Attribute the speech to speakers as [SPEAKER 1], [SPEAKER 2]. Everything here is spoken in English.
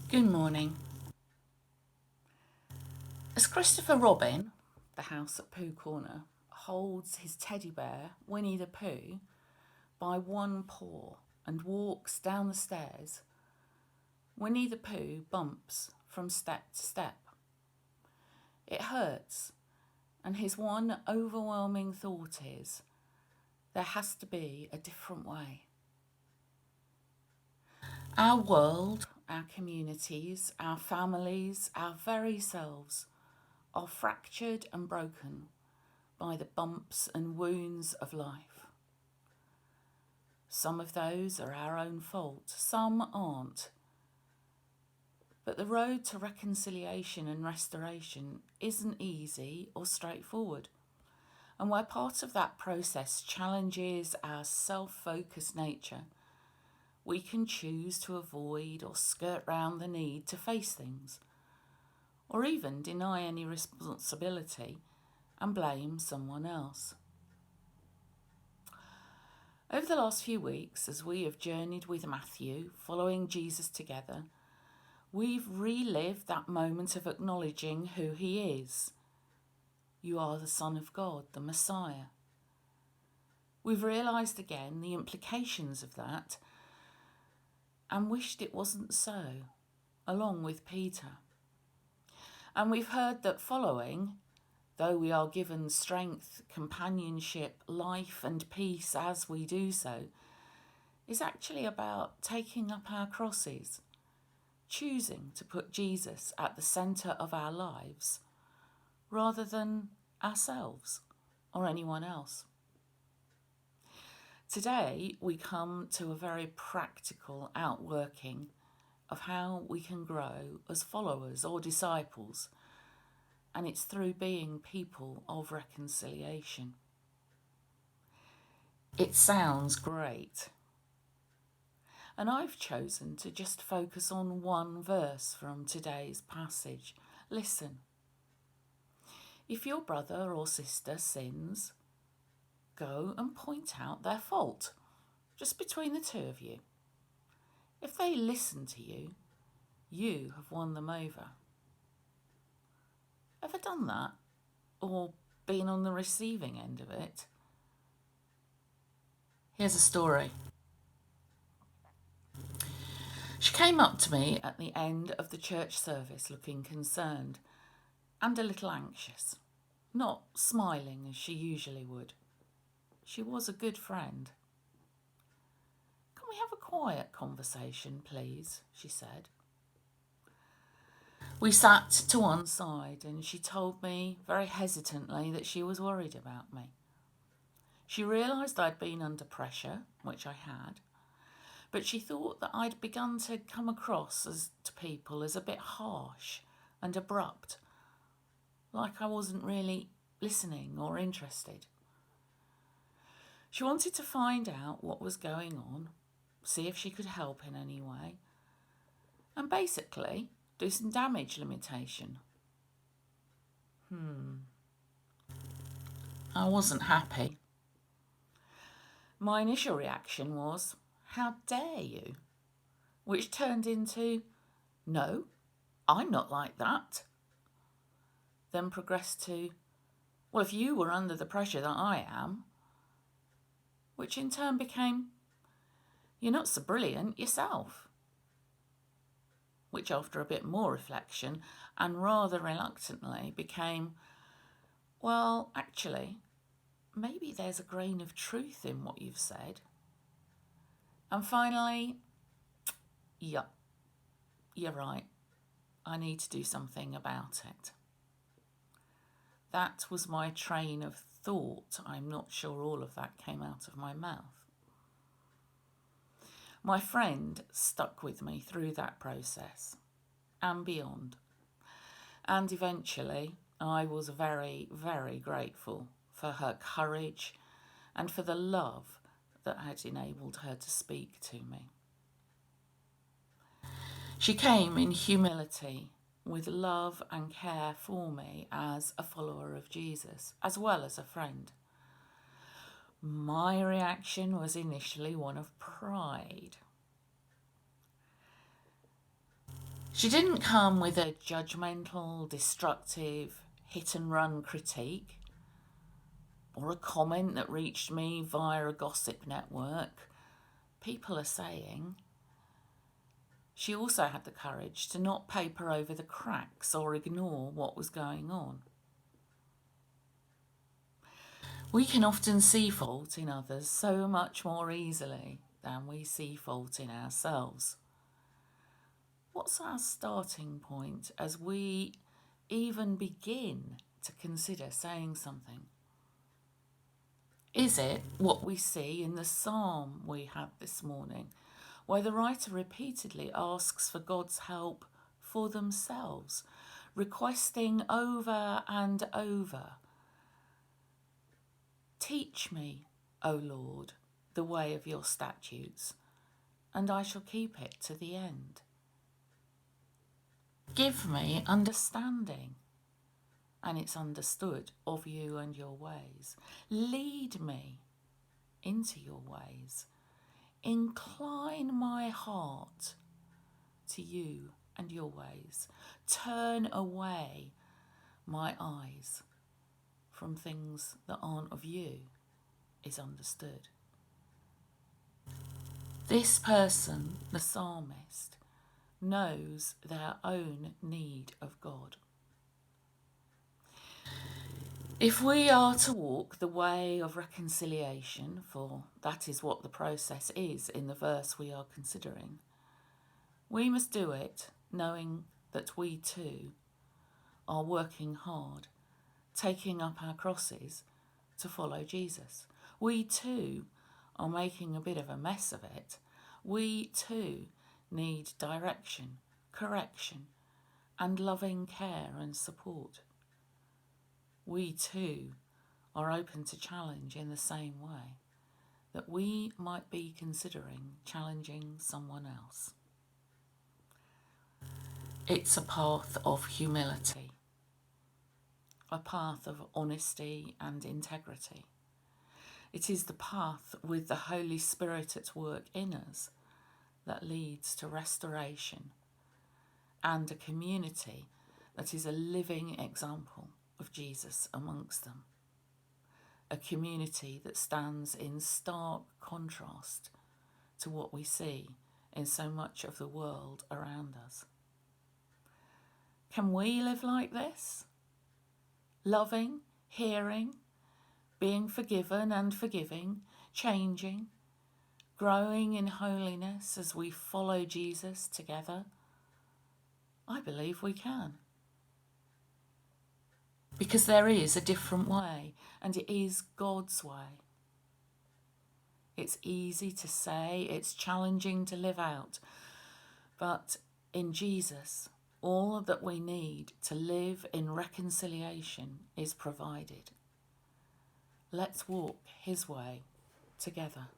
[SPEAKER 1] Good morning. As Christopher Robin, the house at Pooh Corner, holds his teddy bear, Winnie the Pooh, by one paw and walks down the stairs, Winnie the Pooh bumps from step to step. It hurts, and his one overwhelming thought is, there has to be a different way. Our world, our communities, our families, our very selves are fractured and broken by the bumps and wounds of life. Some of those are our own fault, some aren't. But the road to reconciliation and restoration isn't easy or straightforward. And where part of that process challenges our self-focused nature, we can choose to avoid or skirt round the need to face things, or even deny any responsibility and blame someone else. Over the last few weeks, as we have journeyed with Matthew, following Jesus together, we've relived that moment of acknowledging who he is. You are the Son of God, the Messiah. We've realised again the implications of that and wished it wasn't so, along with Peter. And we've heard that following, though we are given strength, companionship, life and peace as we do so, is actually about taking up our crosses, choosing to put Jesus at the centre of our lives rather than ourselves or anyone else. Today we come to a very practical outworking of how we can grow as followers or disciples, and it's through being people of reconciliation. It sounds great, and I've chosen to just focus on one verse from today's passage. Listen. If your brother or sister sins, go and point out their fault, just between the two of you. If they listen to you, you have won them over. Ever done that? Or been on the receiving end of it? Here's a story. She came up to me at the end of the church service looking concerned and a little anxious, not smiling as she usually would. She was a good friend. Can we have a quiet conversation, please? She said. We sat to one side and she told me very hesitantly that she was worried about me. She realised I'd been under pressure, which I had, but she thought that I'd begun to come across to people as a bit harsh and abrupt, like I wasn't really listening or interested. She wanted to find out what was going on, see if she could help in any way, and basically do some damage limitation. I wasn't happy. My initial reaction was, how dare you? Which turned into, no, I'm not like that. Then progressed to, well, if you were under the pressure that I am, which in turn became, you're not so brilliant yourself. Which after a bit more reflection and rather reluctantly became, well, actually, maybe there's a grain of truth in what you've said. And finally, yep, you're right. I need to do something about it. That was my train of thought. I'm not sure all of that came out of my mouth. My friend stuck with me through that process and beyond. And eventually, I was very, very grateful for her courage and for the love that had enabled her to speak to me. She came in humility, with love and care for me as a follower of Jesus, as well as a friend. My reaction was initially one of pride. She didn't come with a judgmental, destructive, hit-and-run critique or a comment that reached me via a gossip network. People are saying. She also had the courage to not paper over the cracks or ignore what was going on. We can often see fault in others so much more easily than we see fault in ourselves. What's our starting point as we even begin to consider saying something? Is it what we see in the psalm we had this morning, where the writer repeatedly asks for God's help for themselves, requesting over and over, "Teach me, O Lord, the way of your statutes, and I shall keep it to the end. Give me understanding," and it's understood, "of you and your ways. Lead me into your ways. Incline my heart to you and your ways. Turn away my eyes from things that aren't of you," is understood. This person, the psalmist, knows their own need of God. If we are to walk the way of reconciliation, for that is what the process is in the verse we are considering, we must do it knowing that we too are working hard, taking up our crosses to follow Jesus. We too are making a bit of a mess of it. We too need direction, correction, and loving care and support. We too are open to challenge in the same way that we might be considering challenging someone else. It's a path of humility, a path of honesty and integrity. It is the path with the Holy Spirit at work in us that leads to restoration and a community that is a living example of Jesus amongst them. A community that stands in stark contrast to what we see in so much of the world around us. Can we live like this? Loving, hearing, being forgiven and forgiving, changing, growing in holiness as we follow Jesus together? I believe we can. Because there is a different way, and it is God's way. It's easy to say, it's challenging to live out, but in Jesus, all that we need to live in reconciliation is provided. Let's walk his way together.